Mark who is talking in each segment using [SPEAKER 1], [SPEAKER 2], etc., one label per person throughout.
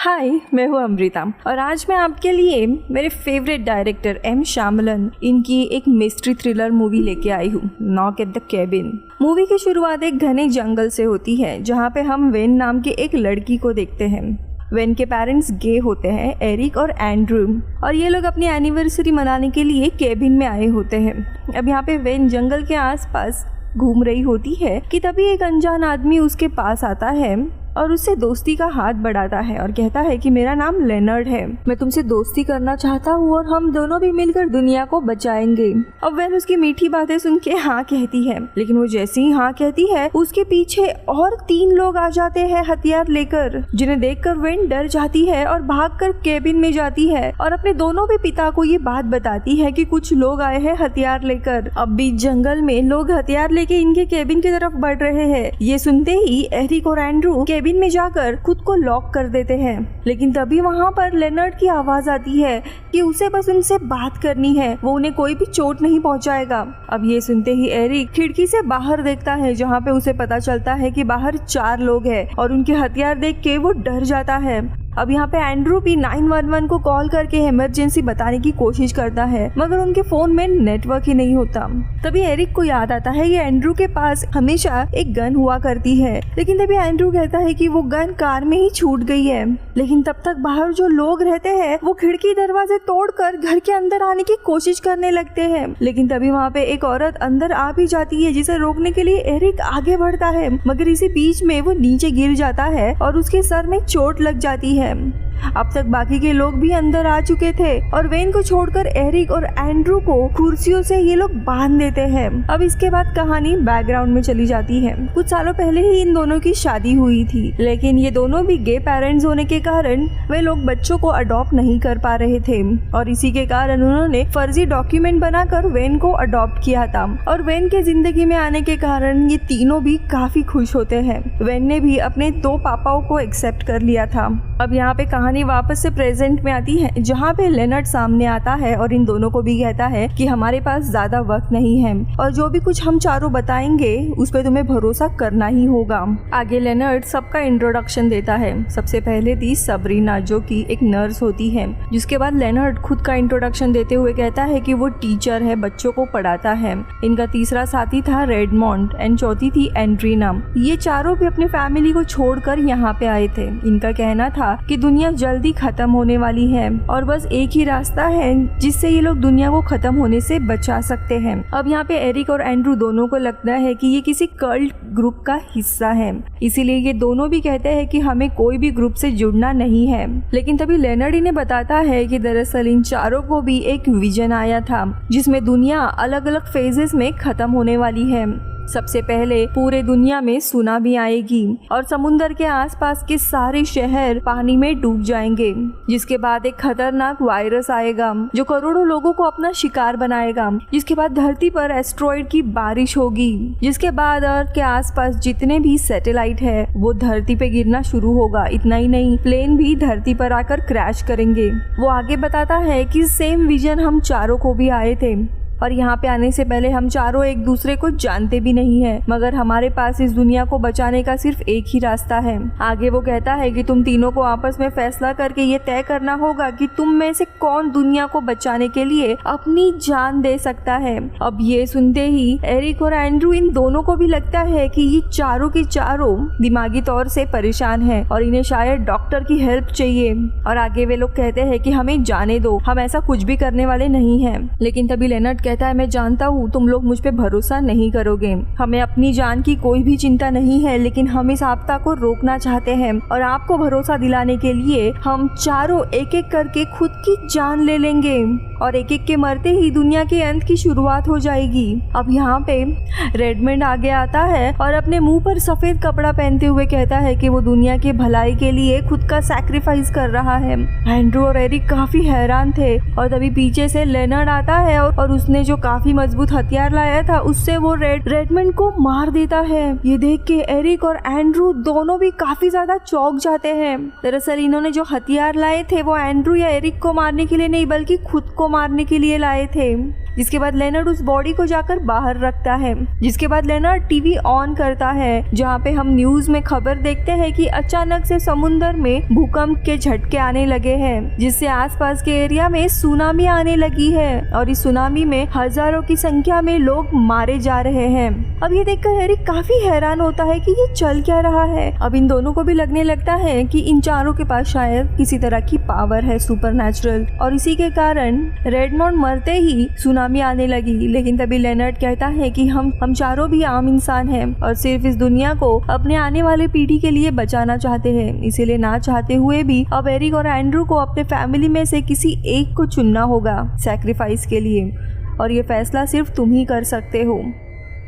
[SPEAKER 1] हाय, मैं हूँ अमृता और आज मैं आपके लिए मेरे फेवरेट डायरेक्टर एम श्यामलन इनकी एक मिस्ट्री थ्रिलर मूवी लेके आई हूँ, knock at the cabin. Movie की शुरुआत एक घने जंगल से होती है जहाँ पे हम वेन नाम के एक लड़की को देखते हैं। वेन के पेरेंट्स गे होते हैं, एरिक और एंड्रू, और ये लोग अपनी एनिवर्सरी मनाने के लिए केबिन में आए होते हैं। अब यहाँ पे वेन जंगल के आसपास घूम रही होती है कि तभी एक अनजान आदमी उसके पास आता है और उससे दोस्ती का हाथ बढ़ाता है और कहता है कि मेरा नाम लेनर्ड है, मैं तुमसे दोस्ती करना चाहता हूँ और हम दोनों भी मिलकर दुनिया को बचाएंगे। अब वेन उसकी मीठी बातें सुन के हाँ कहती है, लेकिन वो जैसे ही हाँ कहती है उसके पीछे और 3 लोग आ जाते हैं हथियार लेकर, जिन्हें देखकर वेन डर जाती है और भागकर केबिन में जाती है और अपने दोनों भी पिता को ये बात बताती है कि कुछ लोग आए हैं हथियार लेकर। अब बीच जंगल में लोग हथियार लेके इनके केबिन की तरफ बढ़ रहे हैं। ये सुनते ही एरिक और एंड्रू केबिन में जाकर खुद को लॉक कर देते हैं, लेकिन तभी वहाँ पर लेनर्ड की आवाज आती है कि उसे बस उनसे बात करनी है, वो उन्हें कोई भी चोट नहीं पहुँचाएगा। अब ये सुनते ही एरिक खिड़की से बाहर देखता है जहाँ पे उसे पता चलता है कि बाहर 4 लोग हैं और उनके हथियार देख के वो डर जाता है। अब यहाँ पे एंड्रू भी 911 को कॉल करके इमरजेंसी बताने की कोशिश करता है, मगर उनके फोन में नेटवर्क ही नहीं होता। तभी एरिक को याद आता है कि एंड्रू के पास हमेशा एक गन हुआ करती है, लेकिन तभी एंड्रू कहता है कि वो गन कार में ही छूट गई है। लेकिन तब तक बाहर जो लोग रहते हैं वो खिड़की दरवाजे तोड़कर घर के अंदर आने की कोशिश करने लगते हैं, लेकिन तभी वहाँ पे एक औरत अंदर आ भी जाती है, जिसे रोकने के लिए एरिक आगे बढ़ता है, मगर इसी बीच में वो नीचे गिर जाता है और उसके सर में चोट लग जाती है। अब तक बाकी के लोग भी अंदर आ चुके थे और वेन को छोड़कर एरिक और एंड्रू को कुर्सियों से ये लोग बांध देते हैं। अब इसके बाद कहानी बैकग्राउंड में चली जाती है। कुछ सालों पहले ही इन दोनों की शादी हुई थी, लेकिन ये दोनों भी गे पेरेंट्स होने के कारण वे लोग बच्चों को अडॉप्ट नहीं कर पा रहे थे और इसी के कारण उन्होंने फर्जी डॉक्यूमेंट बनाकर वेन को अडॉप्ट किया था। और वेन के जिंदगी में आने के कारण ये तीनों भी काफी खुश होते हैं। वेन ने भी अपने 2 पापाओं को एक्सेप्ट कर लिया था। अब यहाँ पे कहानी वापस से प्रेजेंट में आती है, जहाँ पे लेनर्ड सामने आता है और इन दोनों को भी कहता है कि हमारे पास ज्यादा वक्त नहीं है और जो भी कुछ हम चारों बताएंगे उस पे तुम्हें भरोसा करना ही होगा। आगे लेनर्ड सबका इंट्रोडक्शन देता है। सबसे पहले थी सबरीना, जो कि एक नर्स होती है, जिसके बाद लेनर्ड खुद का इंट्रोडक्शन देते हुए कहता है कि वो टीचर है, बच्चों को पढ़ाता है। इनका तीसरा साथी था रेडमॉन्ड एंड चौथी थी एंड्रीना। ये चारों भी अपने फैमिली को छोड़कर यहाँ पे आए थे। इनका कहना था कि दुनिया जल्दी खत्म होने वाली है और बस एक ही रास्ता है जिससे ये लोग दुनिया को खत्म होने से बचा सकते हैं। अब यहाँ पे एरिक और एंड्रू दोनों को लगता है कि ये किसी कल्ट ग्रुप का हिस्सा है, इसीलिए ये दोनों भी कहते हैं कि हमें कोई भी ग्रुप से जुड़ना नहीं है। लेकिन तभी लेनर्ड इन्हें बताता है कि दरअसल इन चारों को भी एक विजन आया था जिसमें दुनिया अलग अलग फेजेस में खत्म होने वाली है। सबसे पहले पूरे दुनिया में सुनामी आएगी और समुंदर के आसपास के सारे शहर पानी में डूब जाएंगे, जिसके बाद एक खतरनाक वायरस आएगा जो करोड़ों लोगों को अपना शिकार बनाएगा। जिसके बाद धरती पर एस्ट्रॉइड की बारिश होगी, जिसके बाद अर्थ के आसपास जितने भी सैटेलाइट है वो धरती पे गिरना शुरू होगा। इतना ही नहीं, प्लेन भी धरती पर आकर क्रैश करेंगे। वो आगे बताता है कि सेम विजन हम चारों को भी आए थे और यहाँ पे आने से पहले हम चारों एक दूसरे को जानते भी नहीं है, मगर हमारे पास इस दुनिया को बचाने का सिर्फ एक ही रास्ता है। आगे वो कहता है कि तुम तीनों को आपस में फैसला करके ये तय करना होगा कि तुम में से कौन दुनिया को बचाने के लिए अपनी जान दे सकता है। अब ये सुनते ही एरिक और एंड्रू, इन दोनों को भी लगता है कि ये चारों के चारों दिमागी तौर से परेशान है और इन्हें शायद डॉक्टर की हेल्प चाहिए। और आगे वे लोग कहते हैं कि हमें जाने दो, हम ऐसा कुछ भी करने वाले नहीं है। लेकिन तभी लेनर्ड कहता है, मैं जानता हूँ तुम लोग मुझ पे भरोसा नहीं करोगे, हमें अपनी जान की कोई भी चिंता नहीं है, लेकिन हम इस आपदा को रोकना चाहते हैं और आपको भरोसा दिलाने के लिए हम चारों एक एक करके खुद की जान ले लेंगे और एक एक के मरते ही दुनिया के अंत की शुरुआत हो जाएगी। अब यहाँ पे रेडमंड आगे आता है और अपने मुंह पर सफेद कपड़ा पहनते हुए कहता है कि वो दुनिया के भलाई के लिए खुद का सैक्रिफाइस कर रहा है। एंड्रू और एरिक काफी हैरान थे और तभी पीछे से लेनर्ड आता है और उसने जो काफी मजबूत हथियार लाया था उससे वो रेडमंड को मार देता है। ये देख के एरिक और एंड्रू दोनों भी काफी ज्यादा चौंक जाते हैं। दरअसल इन्होंने जो हथियार लाए थे वो एंड्रू या एरिक को मारने के लिए नहीं बल्कि खुद को मारने के लिए लाए थे। जिसके बाद लेनर्ड उस बॉडी को जाकर बाहर रखता है। जिसके बाद लेनर्ड टीवी ऑन करता है जहाँ पे हम न्यूज में खबर देखते हैं कि अचानक से समुद्र में भूकंप के झटके आने लगे हैं, जिससे आसपास के एरिया में सुनामी आने लगी है और इस सुनामी में हजारों की संख्या में लोग मारे जा रहे हैं। अब ये देखकर एरिक काफी हैरान होता है कि ये चल क्या रहा है। अब इन दोनों को भी लगने लगता है कि इन चारों के पास शायद किसी तरह की पावर है सुपरनैचुरल, और इसी के कारण रेडमोंड मरते ही सुनामी आने लगी। लेकिन तभी लेनर्ड कहता है कि हम चारों भी आम इंसान हैं और सिर्फ इस दुनिया को अपने आने वाले पीढ़ी के लिए बचाना चाहते हैं, इसीलिए ना चाहते हुए भी अब एरिक और एंड्रू को अपने फैमिली में से किसी एक को चुनना होगा सैक्रिफाइस के लिए, और ये फैसला सिर्फ तुम ही कर सकते हो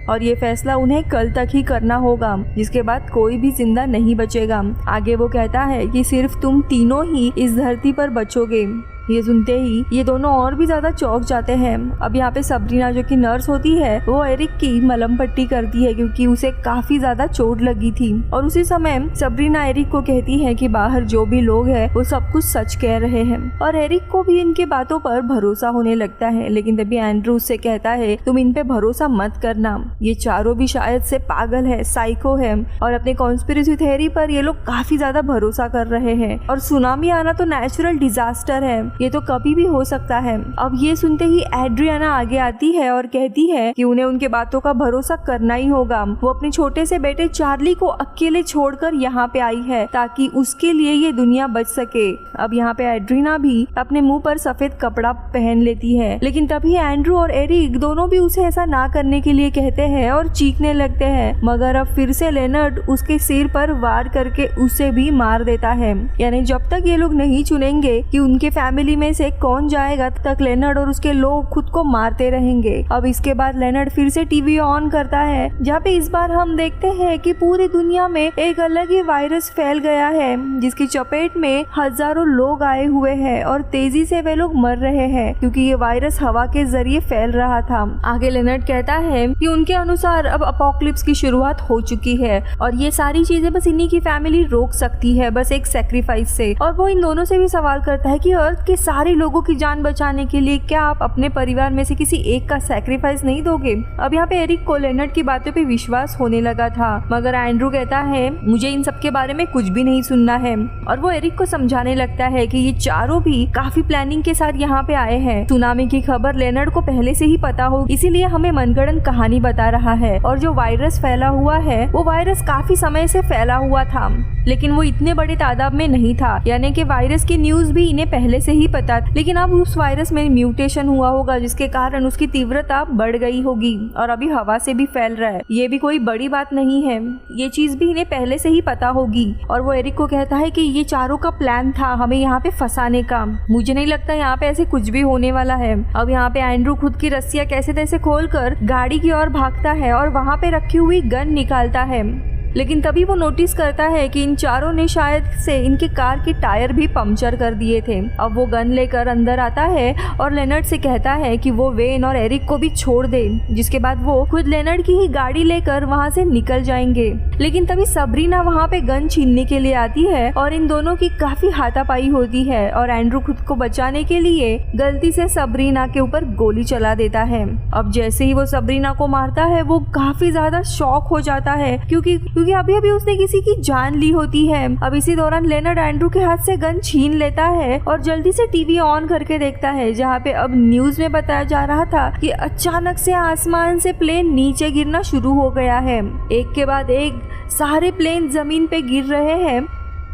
[SPEAKER 1] और ये फैसला उन्हें कल तक ही करना होगा, जिसके बाद कोई भी जिंदा नहीं बचेगा। आगे वो कहता है कि सिर्फ तुम तीनों ही इस धरती पर बचोगे। ये सुनते ही ये दोनों और भी ज्यादा चौंक जाते हैं। अब यहाँ पे सबरीना जो कि नर्स होती है वो एरिक की मलहम पट्टी करती है क्योंकि उसे काफी ज्यादा चोट लगी थी, और उसी समय सबरीना एरिक को कहती है कि बाहर जो भी लोग हैं वो सब कुछ सच कह रहे हैं, और एरिक को भी इनके बातों पर भरोसा होने लगता है। लेकिन तभी एंड्रू उससे कहता है तुम इन पे भरोसा मत करना, ये चारों भी शायद से पागल है, साइको है, और अपने कॉन्स्पिरेसी थ्योरी पर ये लोग काफी ज्यादा भरोसा कर रहे हैं, और सुनामी आना तो नेचुरल डिजास्टर है, ये तो कभी भी हो सकता है। अब ये सुनते ही एड्रियाना आगे आती है और कहती है कि उन्हें उनके बातों का भरोसा करना ही होगा। वो अपने छोटे से बेटे चार्ली को अकेले छोड़कर यहाँ पे आई है ताकि उसके लिए ये दुनिया बच सके। अब यहाँ पे एड्रियाना भी अपने मुंह पर सफेद कपड़ा पहन लेती है, लेकिन तभी एंड्रू और एरिक दोनों भी उसे ऐसा ना करने के लिए कहते हैं और चीखने लगते हैं, मगर अब फिर से लेनर्ड उसके सिर पर वार करके उसे भी मार देता है। यानी जब तक ये लोग नहीं चुनेंगे कि उनके फैमिली में से कौन जाएगा तक लेनर्ड और उसके लोग खुद को मारते रहेंगे। अब इसके बाद लेनर्ड फिर से टीवी ऑन करता है जहाँ पे इस बार हम देखते हैं कि पूरी दुनिया में एक अलग ही वायरस फैल गया है जिसकी चपेट में हजारों लोग आए हुए हैं और तेजी से वे लोग मर रहे हैं क्योंकि ये वायरस हवा के जरिए फैल रहा था। आगे लेनर्ड कहता है कि उनके अनुसार अब अपोकलिप्स की शुरुआत हो चुकी है और ये सारी चीजें बस इन्हीं की फैमिली रोक सकती है, बस एक सैक्रिफाइस से। और वो इन दोनों से भी सवाल करता है कि अर्थ के सारे लोगों की जान बचाने के लिए क्या आप अपने परिवार में से किसी एक का सैक्रिफाइस नहीं दोगे। अब यहाँ पे एरिक को लेनर्ड की बातों पे विश्वास होने लगा था, मगर एंड्रू कहता है मुझे इन सब के बारे में कुछ भी नहीं सुनना है, और वो एरिक को समझाने लगता है कि ये चारों भी काफी प्लानिंग के साथ यहाँ पे आए हैं। सुनामी की खबर लेनर्ड को पहले से ही पता हो, इसीलिए हमें मनगढ़ंत कहानी बता रहा है, और जो वायरस फैला हुआ है वो वायरस काफी समय से फैला हुआ था, लेकिन वो इतने बड़े तादाद में नहीं था, यानी कि वायरस की न्यूज भी इन्हें पहले से ही पता, लेकिन अब उस वायरस में म्यूटेशन हुआ होगा जिसके कारण उसकी तीव्रता बढ़ गई होगी और अभी हवा से भी फैल रहा है। ये भी कोई बड़ी बात नहीं है, ये चीज भी इन्हें पहले से ही पता होगी। और वो एरिक को कहता है कि ये चारों का प्लान था हमें यहाँ पे फंसाने का, मुझे नहीं लगता यहाँ पे ऐसे कुछ भी होने वाला है। अब यहाँ पे एंड्रू खुद की रस्सियां कैसे तैसे खोलकर गाड़ी की ओर भागता है और वहाँ पे रखी हुई गन निकालता है, लेकिन तभी वो नोटिस करता है कि इन चारों ने शायद से इनके कार के टायर भी पंक्चर कर दिए थे। अब वो गन लेकर अंदर आता है और लेनर्ड से कहता है कि वो वेन और एरिक को भी छोड़ दे, जिसके बाद वो खुद लेनर्ड की ही गाड़ी लेकर वहाँ से निकल जाएंगे। लेकिन तभी सबरीना वहाँ पे गन छीनने के लिए आती है और इन दोनों की काफी हाथापाई होती है और एंड्रू खुद को बचाने के लिए गलती से सबरीना के ऊपर गोली चला देता है। अब जैसे ही वो सबरीना को मारता है वो काफी ज्यादा शॉक हो जाता है क्योंकि अभी अभी उसने किसी की जान ली होती है। अब इसी दौरान लेनर्ड एंड्रू के हाथ से गन छीन लेता है और जल्दी से टीवी ऑन करके देखता है जहाँ पे अब न्यूज में बताया जा रहा था कि अचानक से आसमान से प्लेन नीचे गिरना शुरू हो गया है। एक के बाद एक सारे प्लेन जमीन पे गिर रहे हैं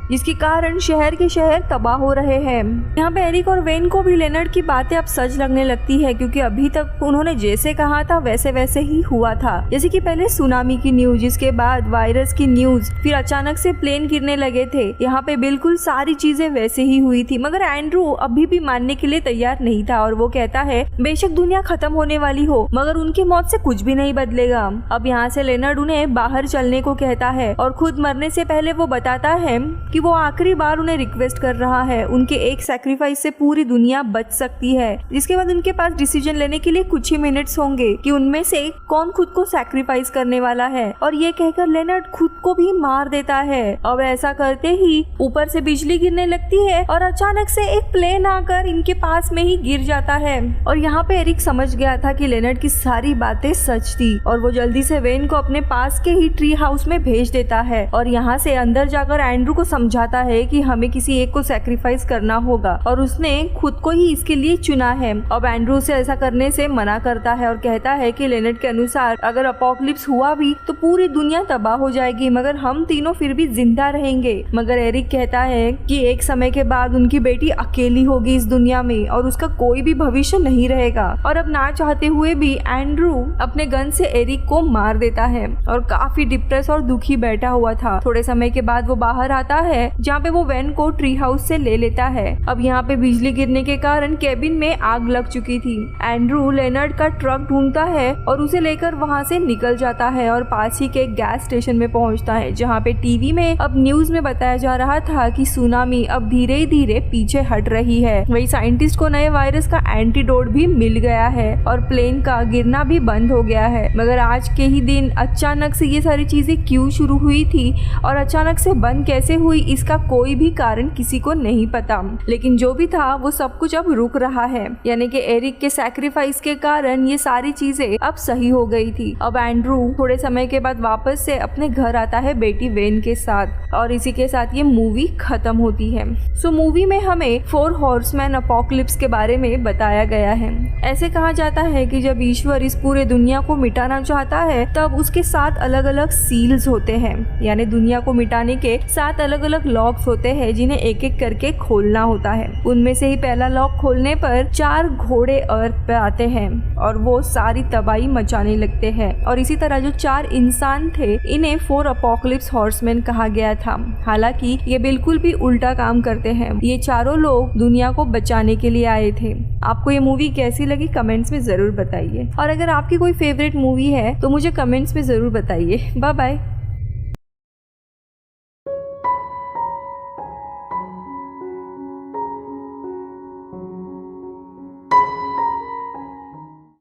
[SPEAKER 1] जिसके कारण शहर के शहर तबाह हो रहे हैं। यहाँ पे एरिक और वेन को भी लेनर्ड की बातें अब सच लगने लगती है क्योंकि अभी तक उन्होंने जैसे कहा था वैसे वैसे ही हुआ था, जैसे कि पहले सुनामी की न्यूज, जिसके बाद वायरस की न्यूज, फिर अचानक से प्लेन गिरने लगे थे। यहाँ पे बिल्कुल सारी चीजें वैसे ही हुई थी, मगर एंड्रू अभी भी मानने के लिए तैयार नहीं था और वो कहता है बेशक दुनिया खत्म होने वाली हो मगर उनकी मौत से कुछ भी नहीं बदलेगा। अब यहाँ से लेनर्ड उन्हें बाहर चलने को कहता है और खुद मरने से पहले वो बताता है कि कि वो आखिरी बार उन्हें रिक्वेस्ट कर रहा है। उनके एक सैक्रिफाइस से पूरी दुनिया बच सकती है। जिसके बाद उनके पास डिसीजन लेने के लिए कुछ ही मिनट्स होंगे कि उनमें से कौन खुद को सैक्रिफाइस करने वाला है। और ये कहकर लेनर्ड खुद को भी मार देता है। अब ऐसा करते ही ऊपर से बिजली गिरने लगती है और अचानक से एक प्लेन आकर इनके पास में ही गिर जाता है। और यहाँ पे एरिक समझ गया था कि लेनर्ड की सारी बातें सच थी और वो जल्दी से वेन को अपने पास के ही ट्री हाउस में भेज देता है और यहाँ से अंदर जाकर एंड्रू को समझाता है कि हमें किसी एक को सैक्रिफाइस करना होगा और उसने खुद को ही इसके लिए चुना है। अब एंड्रू उसे ऐसा करने से मना करता है और कहता है कि लेनर्ड के अनुसार अगर अपोकलिप्स हुआ भी तो पूरी दुनिया तबाह हो जाएगी मगर हम तीनों फिर भी जिंदा रहेंगे। मगर एरिक कहता है कि एक समय के बाद उनकी बेटी अकेली होगी इस दुनिया में और उसका कोई भी भविष्य नहीं रहेगा। और अब ना चाहते हुए भी एंड्रू अपने गन से एरिक को मार देता है और काफी डिप्रेस और दुखी बैठा हुआ था। थोड़े समय के बाद वो बाहर आता है जहाँ पे वो वेन को ट्री हाउस से ले लेता है। अब यहाँ पे बिजली गिरने के कारण केबिन में आग लग चुकी थी। एंड्रू लेनर्ड का ट्रक ढूंढता है और उसे लेकर वहाँ से निकल जाता है और पास ही के गैस स्टेशन में पहुँचता है जहाँ पे टीवी में अब न्यूज में बताया जा रहा था कि सुनामी अब धीरे धीरे पीछे हट रही है। वही साइंटिस्ट को नए वायरस का एंटीडोट भी मिल गया है और प्लेन का गिरना भी बंद हो गया है। मगर आज के ही दिन अचानक से ये सारी चीजें क्यों शुरू हुई थी और अचानक से बंद कैसे हुई इसका कोई भी कारण किसी को नहीं पता। लेकिन जो भी था वो सब कुछ अब रुक रहा है, यानी कि एरिक के सैक्रिफाइस के कारण ये सारी चीजें अब सही हो गई थी। अब एंड्रू थोड़े समय के बाद वापस से अपने घर आता है बेटी वेन के साथ और इसी के साथ ये मूवी खत्म होती है। सो मूवी में हमें 4 हॉर्समैन अपोकलिप्स के बारे में बताया गया है। ऐसे कहा जाता है कि जब ईश्वर इस पूरे दुनिया को मिटाना चाहता है तब उसके 7 अलग अलग सील्स होते हैं, यानी दुनिया को मिटाने के 7 अलग अलग लॉक्स होते हैं जिन्हें एक एक करके खोलना होता है। उनमें से ही पहला लॉक खोलने पर 4 घोड़े अर्थ पे आते हैं और वो सारी तबाही मचाने लगते हैं। और इसी तरह जो 4 इंसान थे इन्हें 4 अपोकलिप्स हॉर्समैन कहा गया था। हालांकि ये बिल्कुल भी उल्टा काम करते हैं। ये चारों लोग दुनिया को बचाने के लिए आए थे। आपको ये मूवी कैसी लगी कमेंट्स में जरूर बताइए और अगर आपकी कोई फेवरेट मूवी है तो मुझे कमेंट्स में जरूर बताइए। Bye bye.